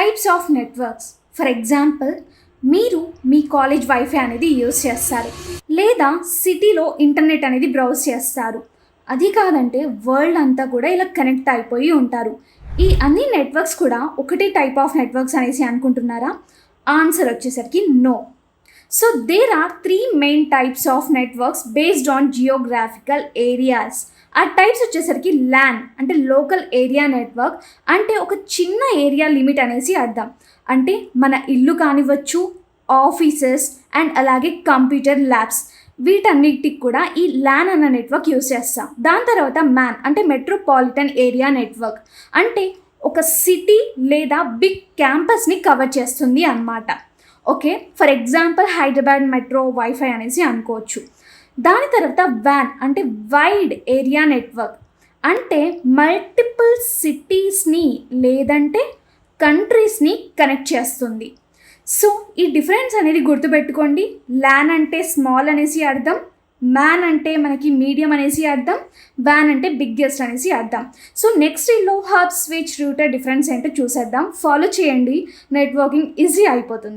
Types of networks. For example, మీరు మీ college wifi అనేది use చేస్తారు, లేదా సిటీలో ఇంటర్నెట్ అనేది బ్రౌజ్ చేస్తారు. అది కాదంటే వరల్డ్ అంతా కూడా ఇలా కనెక్ట్ అయిపోయి ఉంటారు. ఈ అన్ని నెట్వర్క్స్ కూడా ఒకటే టైప్ ఆఫ్ నెట్వర్క్స్ అనేసి అనుకుంటున్నారా? ఆన్సర్ వచ్చేసరికి no. So there are 3 main types of networks based on geographical areas. ఆ టైప్స్ వచ్చేసరికి ల్యాన్ అంటే లోకల్ ఏరియా నెట్వర్క్, అంటే ఒక చిన్న ఏరియా లిమిట్ అనేసి అర్థం. అంటే మన ఇల్లు కానివ్వచ్చు, ఆఫీసెస్ అండ్ అలాగే కంప్యూటర్ ల్యాబ్స్, వీటన్నిటికి కూడా ఈ ల్యాన్ అన్న నెట్వర్క్ యూజ్ చేస్తాం. దాని తర్వాత మ్యాన్ అంటే మెట్రోపాలిటన్ ఏరియా నెట్వర్క్, అంటే ఒక సిటీ లేదా బిగ్ క్యాంపస్ని కవర్ చేస్తుంది అన్నమాట. Okay, for example Hyderabad metro wifi అనేసి అనుకోవచ్చు. దాని తర్వాత వ్యాన్ అంటే వైడ్ ఏరియా నెట్వర్క్, అంటే మల్టిపుల్ సిటీస్ని లేదంటే కంట్రీస్ని కనెక్ట్ చేస్తుంది. సో ఈ డిఫరెన్స్ అనేది గుర్తుపెట్టుకోండి. ల్యాన్ అంటే స్మాల్ అనేసి అర్థం, మ్యాన్ అంటే మనకి మీడియం అనేసి అర్థం, వ్యాన్ అంటే బిగ్గెస్ట్ అనేసి అర్థం. సో నెక్స్ట్ ఈలో హబ్, స్విచ్, రూటర్ డిఫరెన్స్ ఏంటో చూసేద్దాం. ఫాలో చేయండి, నెట్వర్కింగ్ ఈజీ అయిపోతుంది.